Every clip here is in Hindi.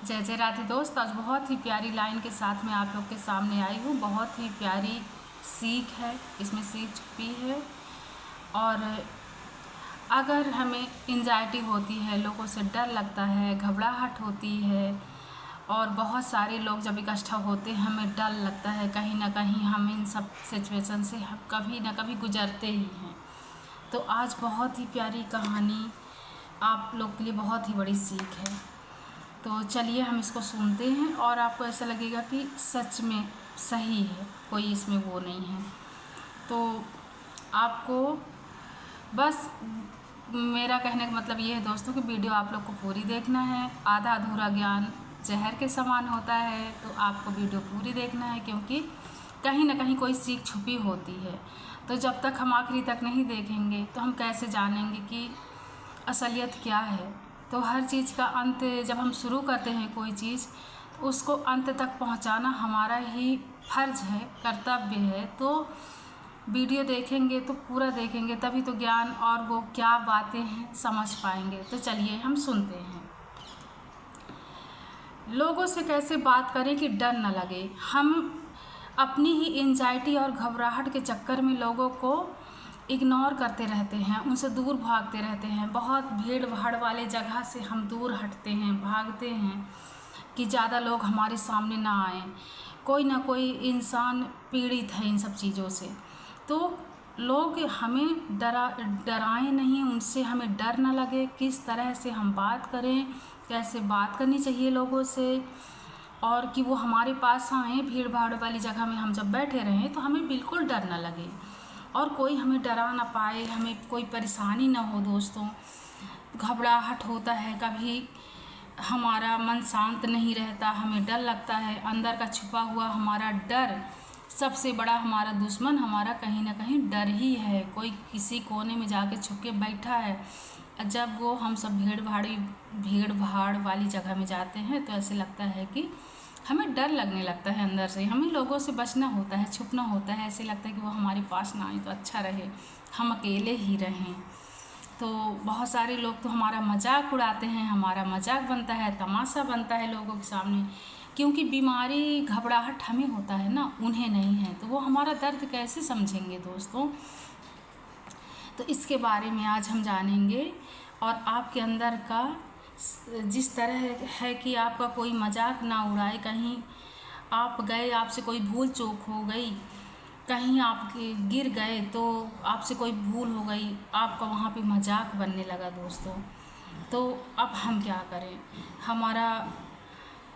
जय जय राधे दोस्त। आज बहुत ही प्यारी लाइन के साथ मैं आप लोग के सामने आई हूँ। बहुत ही प्यारी सीख है, इसमें सीख छुपी है। और अगर हमें एंजाइटी होती है, लोगों से डर लगता है, घबराहट होती है और बहुत सारे लोग जब इकट्ठा होते हैं, हमें डर लगता है कहीं ना कहीं हम इन सब सिचुएशन से कभी ना कभी गुजरते ही हैं। तो आज बहुत ही प्यारी कहानी आप लोग के लिए, बहुत ही बड़ी सीख है। तो चलिए हम इसको सुनते हैं और आपको ऐसा लगेगा कि सच में सही है, कोई इसमें वो नहीं है। तो आपको बस मेरा कहने का मतलब ये है दोस्तों कि वीडियो आप लोग को पूरी देखना है। आधा अधूरा ज्ञान जहर के समान होता है, तो आपको वीडियो पूरी देखना है, क्योंकि कहीं ना कहीं कोई सीख छुपी होती है। तो जब तक हम आखिरी तक नहीं देखेंगे तो हम कैसे जानेंगे कि असलियत क्या है। तो हर चीज़ का अंत जब हम शुरू करते हैं कोई चीज़, तो उसको अंत तक पहुंचाना हमारा ही फर्ज है, कर्तव्य है। तो वीडियो देखेंगे तो पूरा देखेंगे, तभी तो ज्ञान और वो क्या बातें हैं समझ पाएंगे। तो चलिए हम सुनते हैं। लोगों से कैसे बात करें कि डर न लगे। हम अपनी ही एंजाइटी और घबराहट के चक्कर में लोगों को इग्नोर करते रहते हैं, उनसे दूर भागते रहते हैं। बहुत भीड़ भाड़ वाले जगह से हम दूर हटते हैं, भागते हैं कि ज़्यादा लोग हमारे सामने ना आएं। कोई ना कोई इंसान पीड़ित है इन सब चीज़ों से। तो लोग हमें डराएं नहीं, उनसे हमें डर ना लगे। किस तरह से हम बात करें, कैसे बात करनी चाहिए लोगों से, और कि वो हमारे पास आएँ। भीड़ भाड़ वाली जगह में हम जब बैठे रहें तो हमें बिल्कुल डर ना लगे और कोई हमें डरा ना पाए, हमें कोई परेशानी ना हो। दोस्तों, घबराहट होता है, कभी हमारा मन शांत नहीं रहता, हमें डर लगता है। अंदर का छुपा हुआ हमारा डर, सबसे बड़ा हमारा दुश्मन हमारा कहीं ना कहीं डर ही है। कोई किसी कोने में जाके छुप के बैठा है। जब वो हम सब भीड़ भाड़ वाली जगह में जाते हैं तो ऐसे लगता है कि हमें डर लगने लगता है अंदर से। हमें लोगों से बचना होता है, छुपना होता है। ऐसे लगता है कि वो हमारे पास ना आए तो अच्छा रहे, हम अकेले ही रहें। तो बहुत सारे लोग तो हमारा मजाक उड़ाते हैं, हमारा मजाक बनता है, तमाशा बनता है लोगों के सामने, क्योंकि बीमारी घबराहट हमें होता है ना, उन्हें नहीं है। तो वो हमारा दर्द कैसे समझेंगे दोस्तों। तो इसके बारे में आज हम जानेंगे। और आपके अंदर का जिस तरह है कि आपका कोई मजाक ना उड़ाए। कहीं आप गए, आपसे कोई भूल चूक हो गई, कहीं आप गिर गए तो आपसे कोई भूल हो गई, आपका वहाँ पे मजाक बनने लगा दोस्तों। तो अब हम क्या करें। हमारा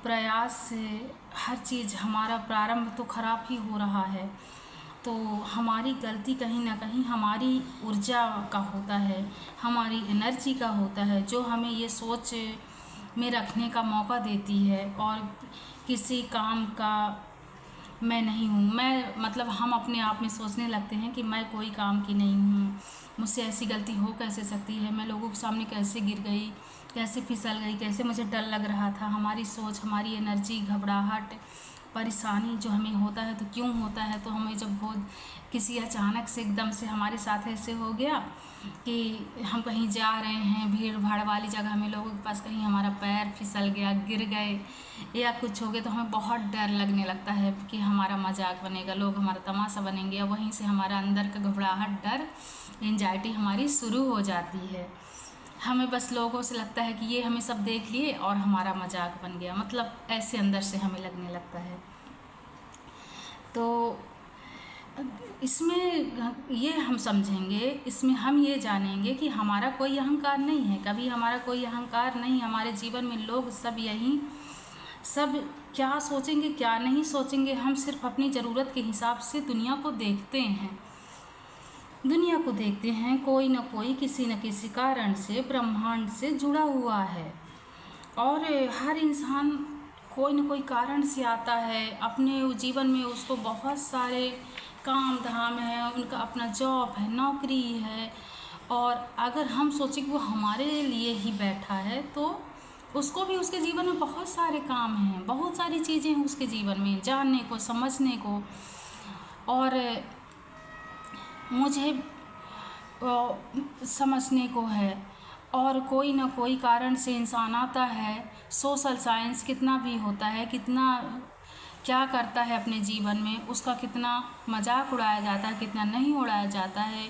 प्रयास से हर चीज़, हमारा प्रारंभ तो ख़राब ही हो रहा है। तो हमारी गलती कहीं ना कहीं हमारी ऊर्जा का होता है, हमारी एनर्जी का होता है, जो हमें ये सोच में रखने का मौका देती है। और किसी काम का मैं नहीं हूँ, मैं मतलब हम अपने आप में सोचने लगते हैं कि मैं कोई काम की नहीं हूँ, मुझसे ऐसी गलती हो कैसे सकती है, मैं लोगों के सामने कैसे गिर गई, कैसे फिसल गई, कैसे मुझे डर लग रहा था। हमारी सोच, हमारी एनर्जी, घबराहट, परेशानी जो हमें होता है तो क्यों होता है। तो हमें जब हो किसी अचानक से एकदम से हमारे साथ ऐसे हो गया कि हम कहीं जा रहे हैं भीड़ भाड़ वाली जगह में, लोगों के पास, कहीं हमारा पैर फिसल गया, गिर गए या कुछ हो गया, तो हमें बहुत डर लगने लगता है कि हमारा मजाक बनेगा, लोग हमारा तमाशा बनेंगे। या वहीं से हमारा अंदर का घबराहट, डर, एंजाइटी हमारी शुरू हो जाती है। हमें बस लोगों से लगता है कि ये हमें सब देख लिए और हमारा मजाक बन गया, मतलब ऐसे अंदर से हमें लगने लगता है। तो इसमें ये हम समझेंगे, इसमें हम ये जानेंगे कि हमारा कोई अहंकार नहीं है, कभी हमारा कोई अहंकार नहीं। हमारे जीवन में लोग सब क्या सोचेंगे क्या नहीं सोचेंगे, हम सिर्फ अपनी ज़रूरत के हिसाब से दुनिया को देखते हैं। कोई ना कोई किसी न किसी कारण से ब्रह्मांड से जुड़ा हुआ है, और हर इंसान कोई न कोई कारण से आता है। अपने जीवन में उसको बहुत सारे काम धाम है, उनका अपना जॉब है, नौकरी है। और अगर हम सोचें कि वो हमारे लिए ही बैठा है, तो उसको भी उसके जीवन में बहुत सारे काम हैं, बहुत सारी चीज़ें हैं उसके जीवन में जानने को, समझने को। और मुझे समझने को है, और कोई ना कोई कारण से इंसान आता है। सोशल साइंस कितना भी होता है, कितना क्या करता है अपने जीवन में, उसका कितना मजाक उड़ाया जाता है, कितना नहीं उड़ाया जाता है,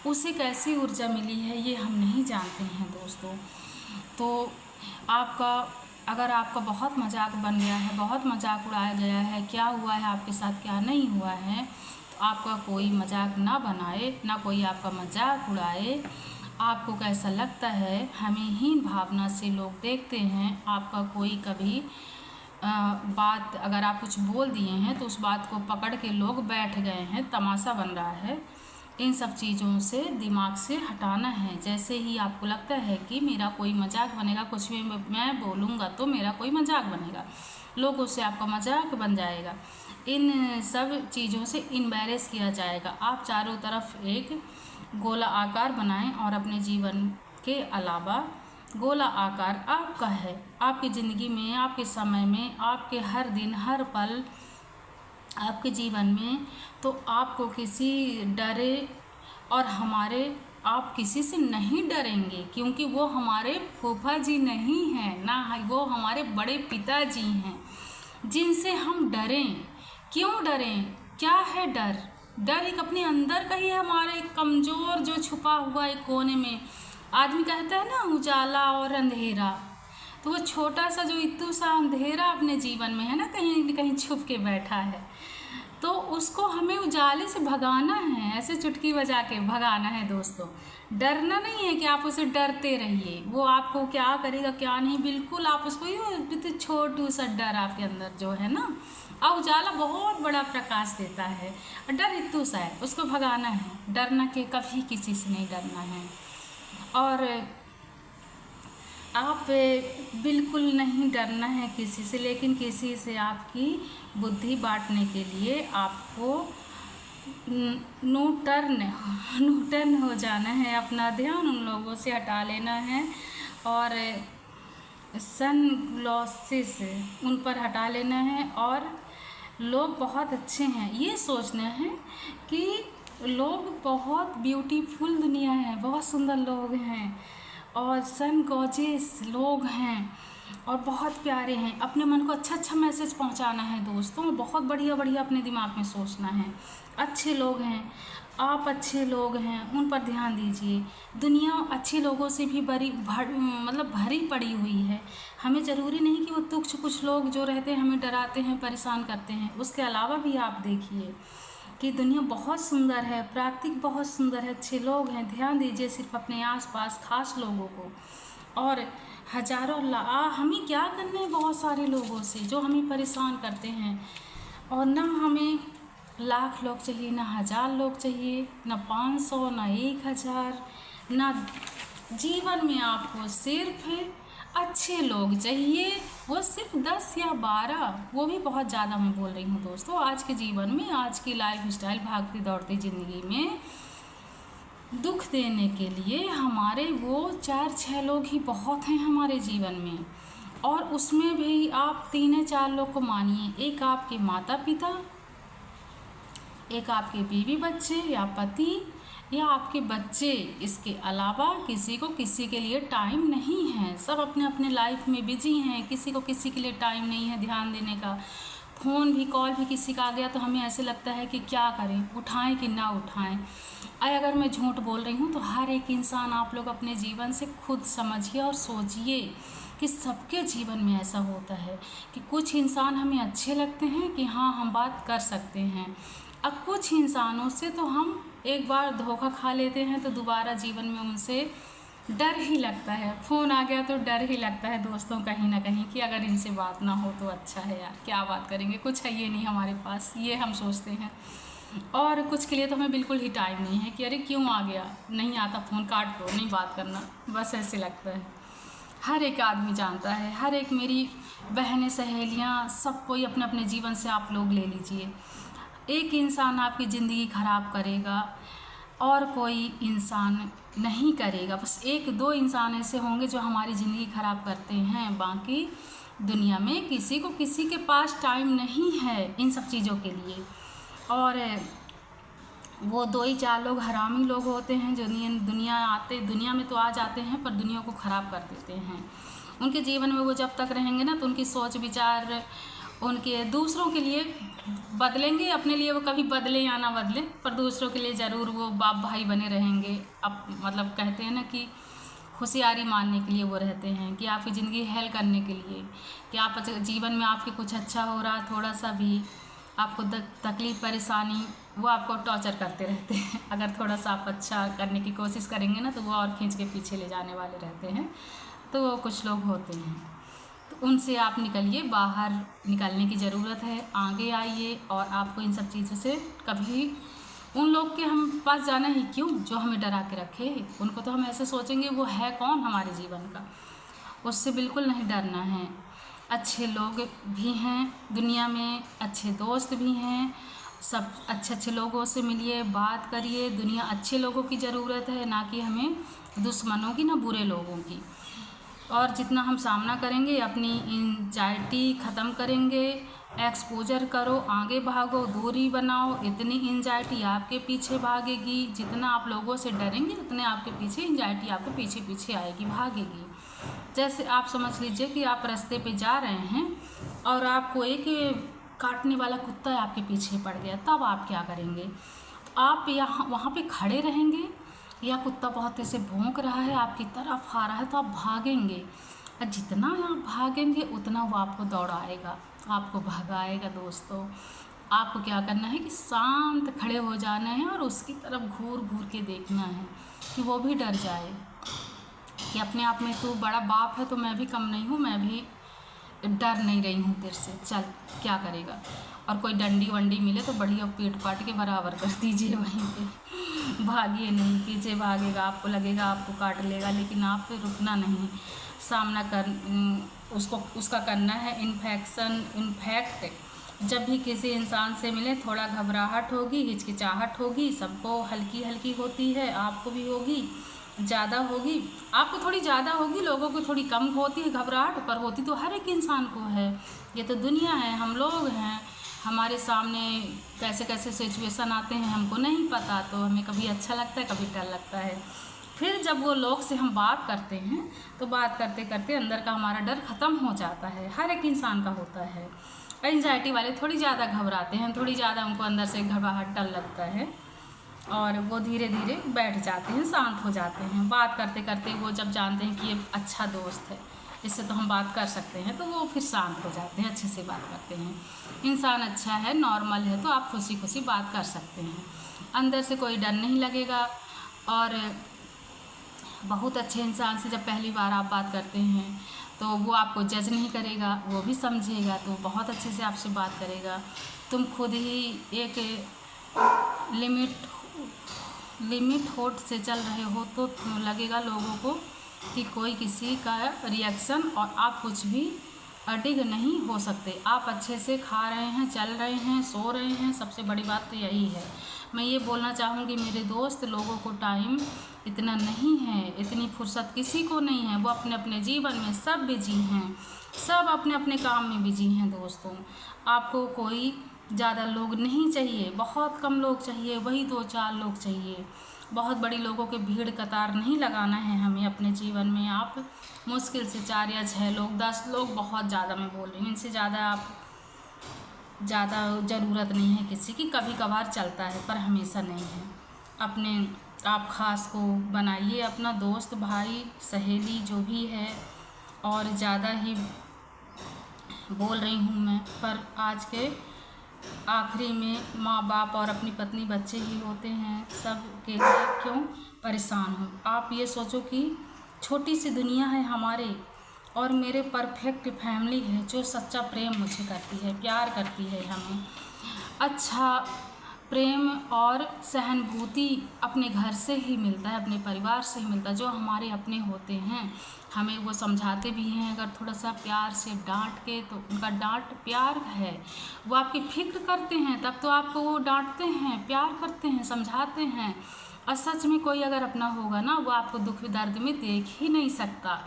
उसे कैसी ऊर्जा मिली है ये हम नहीं जानते हैं दोस्तों। तो आपका अगर आपका बहुत मजाक बन गया है, बहुत मजाक उड़ाया गया है, क्या हुआ है आपके साथ क्या नहीं हुआ है, तो आपका कोई मजाक ना बनाए, ना कोई आपका मजाक उड़ाए। आपको कैसा लगता है, हमें हीन भावना से लोग देखते हैं। आपका कोई कभी बात अगर आप कुछ बोल दिए हैं तो उस बात को पकड़ के लोग बैठ गए हैं, तमाशा बन रहा है। इन सब चीज़ों से दिमाग से हटाना है। जैसे ही आपको लगता है कि मेरा कोई मजाक बनेगा, कुछ भी मैं बोलूँगा तो मेरा कोई मजाक बनेगा, लोगों से आपका मजाक बन जाएगा, इन सब चीज़ों से इम्बैरेस किया जाएगा। आप चारों तरफ एक गोला आकार बनाएं और अपने जीवन के अलावा गोला आकार आपका है। आपकी ज़िंदगी में, आपके समय में, आपके हर दिन हर पल आपके जीवन में, तो आपको किसी डरे और हमारे आप किसी से नहीं डरेंगे, क्योंकि वो हमारे फूफा जी नहीं हैं, ना वो हमारे बड़े पिताजी हैं जिनसे हम डरें। क्यों डरें? क्या है डर? डर एक अपने अंदर का ही है, हमारे कमज़ोर जो छुपा हुआ एक कोने में। आदमी कहता है ना उजाला और अंधेरा, तो वो छोटा सा जो इतू सा अंधेरा अपने जीवन में है ना, कहीं न कहीं छुप के बैठा है, तो उसको हमें उजाले से भगाना है, ऐसे चुटकी बजा के भगाना है दोस्तों। डरना नहीं है कि आप उसे डरते रहिए, वो आपको क्या करेगा क्या नहीं, बिल्कुल आप उसको छोटू सा डर आपके अंदर जो है ना, और उजाला बहुत बड़ा प्रकाश देता है, डर इतू सा है, उसको भगाना है। डरना के कभी किसी से नहीं डरना है। और आप बिल्कुल नहीं डरना है किसी से, लेकिन किसी से आपकी बुद्धि बांटने के लिए आपको न्यूटर्न हो जाना है, अपना ध्यान उन लोगों से हटा लेना है और सन ग्लासेस उन पर हटा लेना है। और लोग बहुत अच्छे हैं ये सोचना है कि लोग बहुत ब्यूटीफुल दुनिया है, बहुत सुंदर लोग हैं और सन गॉर्जियस लोग हैं और बहुत प्यारे हैं। अपने मन को अच्छा अच्छा मैसेज पहुंचाना है दोस्तों, बहुत बढ़िया बढ़िया अपने दिमाग में सोचना है। अच्छे लोग हैं, आप अच्छे लोग हैं, उन पर ध्यान दीजिए। दुनिया अच्छे लोगों से भी भरी पड़ी हुई है। हमें ज़रूरी नहीं कि वो तुच्छ कुछ लोग जो रहते हैं हमें डराते हैं, परेशान करते हैं। उसके अलावा भी आप देखिए कि दुनिया बहुत सुंदर है, प्राकृतिक बहुत सुंदर है, अच्छे लोग हैं। ध्यान दीजिए सिर्फ अपने आसपास खास लोगों को। और हज़ारों हमें क्या करना है बहुत सारे लोगों से जो हमें परेशान करते हैं। और ना हमें लाख लोग चाहिए, ना 1000 लोग चाहिए, ना 500, ना 1000, ना जीवन में आपको सिर्फ अच्छे लोग चाहिए, वो सिर्फ 10 या 12, वो भी बहुत ज़्यादा मैं बोल रही हूँ दोस्तों। आज के जीवन में, आज की लाइफ स्टाइल भागती दौड़ती ज़िंदगी में दुख देने के लिए हमारे वो 4-6 लोग ही बहुत हैं हमारे जीवन में। और उसमें भी आप 3-4 लोग को मानिए, एक आपके माता पिता, एक आपके बीवी बच्चे या पति या आपके बच्चे। इसके अलावा किसी को किसी के लिए टाइम नहीं है, सब अपने अपने लाइफ में बिजी हैं, किसी को किसी के लिए टाइम नहीं है ध्यान देने का। फ़ोन भी, कॉल भी किसी का आ गया तो हमें ऐसे लगता है कि क्या करें, उठाएं कि ना उठाएं। अगर मैं झूठ बोल रही हूँ तो हर एक इंसान, आप लोग अपने जीवन से खुद समझिए और सोचिए कि सबके जीवन में ऐसा होता है कि कुछ इंसान हमें अच्छे लगते हैं कि हाँ हम बात कर सकते हैं, अब कुछ इंसानों से तो हम एक बार धोखा खा लेते हैं तो दोबारा जीवन में उनसे डर ही लगता है। फ़ोन आ गया तो डर ही लगता है दोस्तों कहीं ना कहीं कि अगर इनसे बात ना हो तो अच्छा है यार, क्या बात करेंगे, कुछ है ये नहीं हमारे पास, ये हम सोचते हैं। और कुछ के लिए तो हमें बिल्कुल ही टाइम नहीं है कि अरे क्यों आ गया, नहीं आता फ़ोन, काट दो, नहीं बात करना, बस ऐसे लगता है। हर एक आदमी जानता है, हर एक मेरी बहनें, सहेलियाँ, सब कोई अपने अपने जीवन से आप लोग ले लीजिए। एक इंसान आपकी ज़िंदगी ख़राब करेगा और कोई इंसान नहीं करेगा। बस 1-2 इंसान ऐसे होंगे जो हमारी ज़िंदगी ख़राब करते हैं, बाकी दुनिया में किसी को किसी के पास टाइम नहीं है इन सब चीज़ों के लिए। और वो 2 ही 4 लोग हरामी लोग होते हैं जो दुनिया में तो आ जाते हैं पर दुनिया को ख़राब कर देते हैं। उनके जीवन में वो जब तक रहेंगे ना तो उनकी सोच विचार उनके दूसरों के लिए बदलेंगे, अपने लिए वो कभी बदले या ना बदले पर दूसरों के लिए ज़रूर वो बाप भाई बने रहेंगे। अब मतलब कहते हैं ना कि होशियारी मारने के लिए वो रहते हैं, कि आपकी ज़िंदगी हेल करने के लिए, कि आप जीवन में आपके कुछ अच्छा हो रहा थोड़ा सा भी आपको तकलीफ़ परेशानी वो आपको टॉर्चर करते रहते हैं। अगर थोड़ा सा आप अच्छा करने की कोशिश करेंगे ना तो वो और खींच के पीछे ले जाने वाले रहते हैं। तो वो कुछ लोग होते हैं, तो उनसे आप निकलिए, बाहर निकलने की ज़रूरत है, आगे आइए। और आपको इन सब चीज़ों से कभी उन लोग के हम पास जाना ही क्यों जो हमें डरा के रखे। उनको तो हम ऐसे सोचेंगे वो है कौन हमारे जीवन का, उससे बिल्कुल नहीं डरना है। अच्छे लोग भी हैं दुनिया में, अच्छे दोस्त भी हैं, सब अच्छे अच्छे लोगों से मिलिए, बात करिए। दुनिया अच्छे लोगों की ज़रूरत है, ना कि हमें दुश्मनों की, ना बुरे लोगों की। और जितना हम सामना करेंगे, अपनी एंजाइटी ख़त्म करेंगे, एक्सपोजर करो, आगे भागो, दूरी बनाओ। इतनी एंजाइटी आपके पीछे भागेगी, जितना आप लोगों से डरेंगे उतने आपके पीछे एंजाइटी आपके पीछे पीछे आएगी, भागेगी। जैसे आप समझ लीजिए कि आप रास्ते पे जा रहे हैं और आपको एक काटने वाला कुत्ता आपके पीछे पड़ गया, तब आप क्या करेंगे? आप वहाँ पे खड़े रहेंगे या कुत्ता बहुत ऐसे भौंक रहा है आपकी तरफ आ रहा है तो आप भागेंगे, और जितना आप भागेंगे उतना वो आपको दौड़ाएगा, आपको भगाएगा। दोस्तों, आपको क्या करना है कि शांत खड़े हो जाना है और उसकी तरफ घूर घूर के देखना है कि वो भी डर जाए, कि अपने आप में तू बड़ा बाप है तो मैं भी कम नहीं हूँ, मैं भी डर नहीं रही हूँ तेरे से, चल क्या करेगा। और कोई डंडी वंडी मिले तो बढ़िया पीट पाट के बराबर कर दीजिए, वहीं पे भागिए नहीं, पीछे भागेगा आपको लगेगा आपको काट लेगा, लेकिन आप पे रुकना नहीं, सामना कर उसका करना है। इनफैक्ट जब भी किसी इंसान से मिले थोड़ा घबराहट होगी, हिचकिचाहट होगी, सबको हल्की हल्की होती है, आपको भी होगी, ज़्यादा होगी, आपको थोड़ी ज़्यादा होगी, लोगों को थोड़ी कम होती है घबराहट, पर होती तो हर एक इंसान को है। ये तो दुनिया है, हम लोग हैं, हमारे सामने कैसे कैसे सिचुएशन आते हैं हमको नहीं पता, तो हमें कभी अच्छा लगता है कभी डर लगता है। फिर जब वो लोग से हम बात करते हैं तो बात करते करते अंदर का हमारा डर ख़त्म हो जाता है, हर एक इंसान का होता है। एंजाइटी वाले थोड़ी ज़्यादा घबराते हैं, थोड़ी ज़्यादा उनको अंदर से घबराहट डर लगता है, और वो धीरे धीरे बैठ जाते हैं, शांत हो जाते हैं। बात करते करते वो जब जानते हैं कि ये अच्छा दोस्त है, इससे तो हम बात कर सकते हैं, तो वो फिर शांत हो जाते हैं, अच्छे से बात करते हैं। इंसान अच्छा है, नॉर्मल है, तो आप खुशी खुशी बात कर सकते हैं, अंदर से कोई डर नहीं लगेगा। और बहुत अच्छे इंसान से जब पहली बार आप बात करते हैं तो वो आपको जज नहीं करेगा, वो भी समझेगा, तो बहुत अच्छे से आपसे बात करेगा। तुम खुद ही एक लिमिट होट से चल रहे हो तो लगेगा लोगों को कि कोई किसी का रिएक्शन, और आप कुछ भी अडिग नहीं हो सकते। आप अच्छे से खा रहे हैं, चल रहे हैं, सो रहे हैं, सबसे बड़ी बात तो यही है। मैं ये बोलना चाहूँगी मेरे दोस्त, लोगों को टाइम इतना नहीं है, इतनी फुर्सत किसी को नहीं है, वो अपने अपने जीवन में सब बिजी हैं, सब अपने अपने काम में बिजी हैं। दोस्तों, आपको कोई ज़्यादा लोग नहीं चाहिए, बहुत कम लोग चाहिए, वही 2-4 लोग चाहिए। बहुत बड़ी लोगों के भीड़ कतार नहीं लगाना है हमें अपने जीवन में। आप मुश्किल से 4 या 6 लोग, 10 लोग बहुत ज़्यादा मैं बोल रही हूँ, इनसे ज़्यादा ज़रूरत नहीं है किसी की। कभी कभार चलता है पर हमेशा नहीं है। आप ख़ास को बनाइए अपना दोस्त, भाई, सहेली जो भी है। और ज़्यादा ही बोल रही हूँ मैं, पर आज के आखिरी में माँ बाप और अपनी पत्नी बच्चे ही होते हैं, सब के लिए क्यों परेशान हो। आप ये सोचो कि छोटी सी दुनिया है हमारे, और मेरे परफेक्ट फैमिली है जो सच्चा प्रेम मुझे करती है, प्यार करती है हमें। अच्छा प्रेम और सहानुभूति अपने घर से ही मिलता है, अपने परिवार से ही मिलता है, जो हमारे अपने होते हैं। हमें वो समझाते भी हैं, अगर थोड़ा सा प्यार से डांट के, तो उनका डांट प्यार है। वो आपकी फिक्र करते हैं तब तो आपको वो डांटते हैं, प्यार करते हैं, समझाते हैं। और सच में कोई अगर अपना होगा ना, वो आपको दुख दर्द में देख ही नहीं सकता,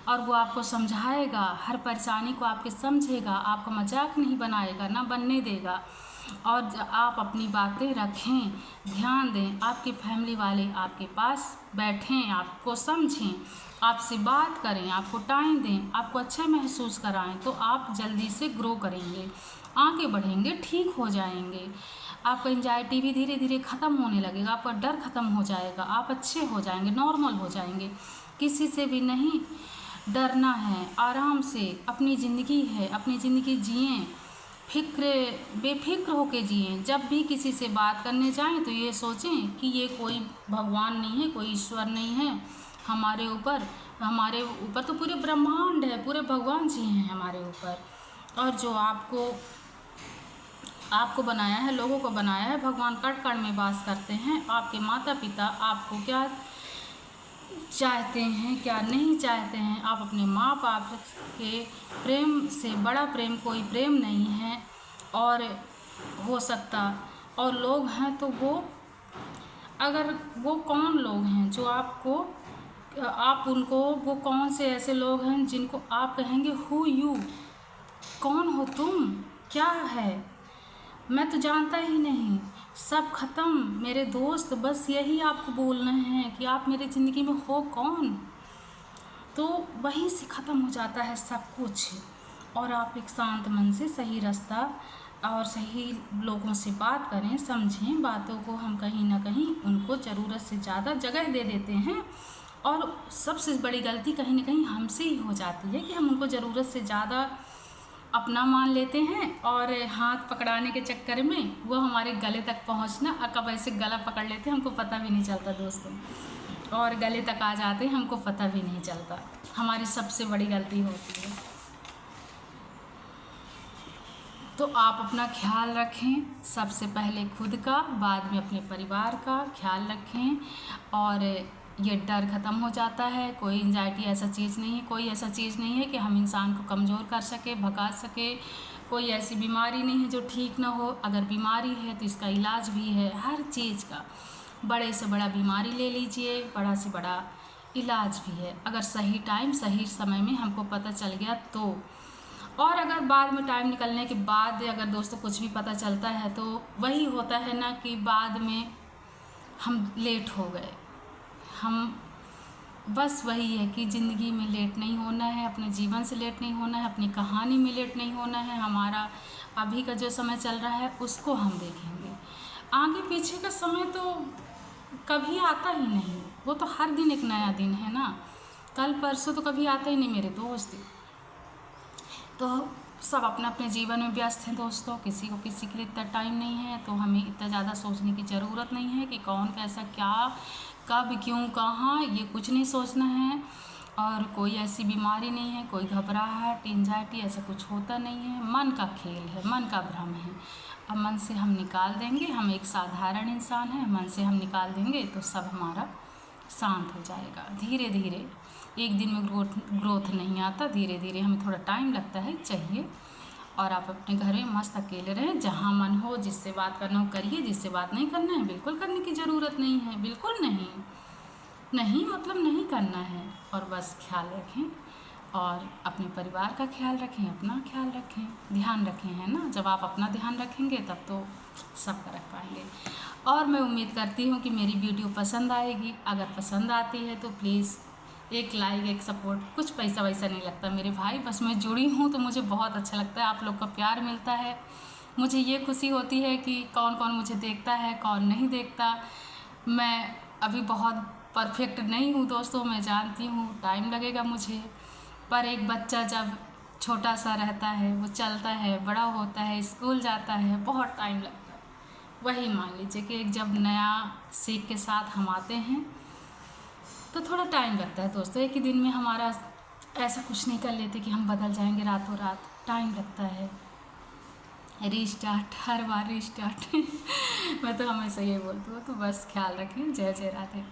और वो आपको समझाएगा, हर परेशानी को आपके समझेगा, आपका मजाक नहीं बनाएगा, ना बनने देगा। और आप अपनी बातें रखें, ध्यान दें, आपके फैमिली वाले आपके पास बैठें, आपको समझें, आपसे बात करें, आपको टाइम दें, आपको अच्छा महसूस कराएं, तो आप जल्दी से ग्रो करेंगे, आगे बढ़ेंगे, ठीक हो जाएंगे। आपका एंजाइटी भी धीरे धीरे ख़त्म होने लगेगा, आपका डर ख़त्म हो जाएगा, आप अच्छे हो जाएंगे, नॉर्मल हो जाएंगे। किसी से भी नहीं डरना है, आराम से अपनी ज़िंदगी है, अपनी ज़िंदगी जिएं, बेफिक्र होके जिएं। जब भी किसी से बात करने जाएं तो ये सोचें कि ये कोई भगवान नहीं है, कोई ईश्वर नहीं है हमारे ऊपर तो पूरे ब्रह्मांड है, पूरे भगवान जी हैं हमारे ऊपर। और जो आपको बनाया है, लोगों को बनाया है, भगवान कण कण में वास करते हैं। आपके माता पिता आपको क्या चाहते हैं, क्या नहीं चाहते हैं, आप अपने माँ बाप के प्रेम से बड़ा प्रेम कोई प्रेम नहीं है और हो सकता। और लोग हैं तो वो कौन लोग हैं जो वो कौन से ऐसे लोग हैं जिनको आप कहेंगे हु यू, कौन हो तुम, क्या है, मैं तो जानता ही नहीं, सब ख़त्म मेरे दोस्त। बस यही आपको बोलना है कि आप मेरी ज़िंदगी में हो कौन। तो वहीं से ख़त्म हो जाता है सब कुछ। और आप एक शांत मन से सही रास्ता और सही लोगों से बात करें, समझें बातों को। हम कहीं ना कहीं उनको ज़रूरत से ज़्यादा जगह दे देते हैं और सबसे बड़ी गलती कहीं ना कहीं हमसे ही हो जाती है कि हम उनको ज़रूरत से ज़्यादा अपना मान लेते हैं और हाथ पकड़ाने के चक्कर में वो हमारे गले तक पहुंचना, कब ऐसे गला पकड़ लेते हैं हमको पता भी नहीं चलता दोस्तों, और गले तक आ जाते हैं हमको पता भी नहीं चलता। हमारी सबसे बड़ी गलती होती है। तो आप अपना ख्याल रखें, सबसे पहले खुद का, बाद में अपने परिवार का ख्याल रखें। और ये डर ख़त्म हो जाता है। कोई एंजाइटी ऐसा चीज़ नहीं है, कोई ऐसा चीज़ नहीं है कि हम इंसान को कमज़ोर कर सके, भगा सके। कोई ऐसी बीमारी नहीं है जो ठीक ना हो। अगर बीमारी है तो इसका इलाज भी है, हर चीज़ का। बड़े से बड़ा बीमारी ले लीजिए, बड़ा से बड़ा इलाज भी है, अगर सही टाइम सही समय में हमको पता चल गया तो। और अगर बाद में टाइम निकलने के बाद अगर दोस्तों कुछ भी पता चलता है तो वही होता है ना कि बाद में हम लेट हो गए। हम बस वही है कि ज़िंदगी में लेट नहीं होना है, अपने जीवन से लेट नहीं होना है, अपनी कहानी में लेट नहीं होना है। हमारा अभी का जो समय चल रहा है उसको हम देखेंगे। आगे पीछे का समय तो कभी आता ही नहीं, वो तो हर दिन एक नया दिन है ना। कल परसों तो कभी आता ही नहीं मेरे दोस्त। तो सब अपने अपने जीवन में व्यस्त हैं दोस्तों, किसी को किसी के लिए इतना टाइम नहीं है। तो हमें इतना ज़्यादा सोचने की ज़रूरत नहीं है कि कौन कैसा क्या कब क्यों कहाँ, ये कुछ नहीं सोचना है। और कोई ऐसी बीमारी नहीं है, कोई घबराहट एंजाइटी ऐसा कुछ होता नहीं है। मन का खेल है, मन का भ्रम है। अब मन से हम निकाल देंगे, हम एक साधारण इंसान हैं, मन से हम निकाल देंगे तो सब हमारा शांत हो जाएगा। धीरे धीरे, एक दिन में ग्रोथ नहीं आता, धीरे धीरे हमें थोड़ा टाइम लगता है, चाहिए। और आप अपने घर में मस्त अकेले रहें, जहाँ मन हो जिससे बात करना हो करिए, जिससे बात नहीं करना है बिल्कुल करने की ज़रूरत नहीं है, बिल्कुल नहीं मतलब नहीं करना है। और बस ख्याल रखें और अपने परिवार का ख्याल रखें, अपना ख्याल रखें, ध्यान रखें, है ना। जब आप अपना ध्यान रखेंगे तब तो सब कर पाएंगे। और मैं उम्मीद करती हूँ कि मेरी वीडियो पसंद आएगी। अगर पसंद आती है तो प्लीज़ एक लाइक, एक सपोर्ट, कुछ पैसा वैसा नहीं लगता मेरे भाई, बस मैं जुड़ी हूँ तो मुझे बहुत अच्छा लगता है। आप लोग का प्यार मिलता है, मुझे ये खुशी होती है कि कौन कौन मुझे देखता है, कौन नहीं देखता। मैं अभी बहुत परफेक्ट नहीं हूँ दोस्तों, मैं जानती हूँ, टाइम लगेगा मुझे। पर एक बच्चा जब छोटा सा रहता है, वो चलता है, बड़ा होता है, स्कूल जाता है, बहुत टाइम लगता है। वही मान लीजिए कि एक जब नया सीख के साथ हम आते हैं तो थोड़ा टाइम लगता है दोस्तों। एक ही दिन में हमारा ऐसा कुछ नहीं कर लेते कि हम बदल जाएंगे रातों रात, टाइम लगता है। रीस्टार्ट, हर बार रीस्टार्ट मैं तो हमेशा ये बोलती हूँ। तो बस ख्याल रखें। जय जय राधे।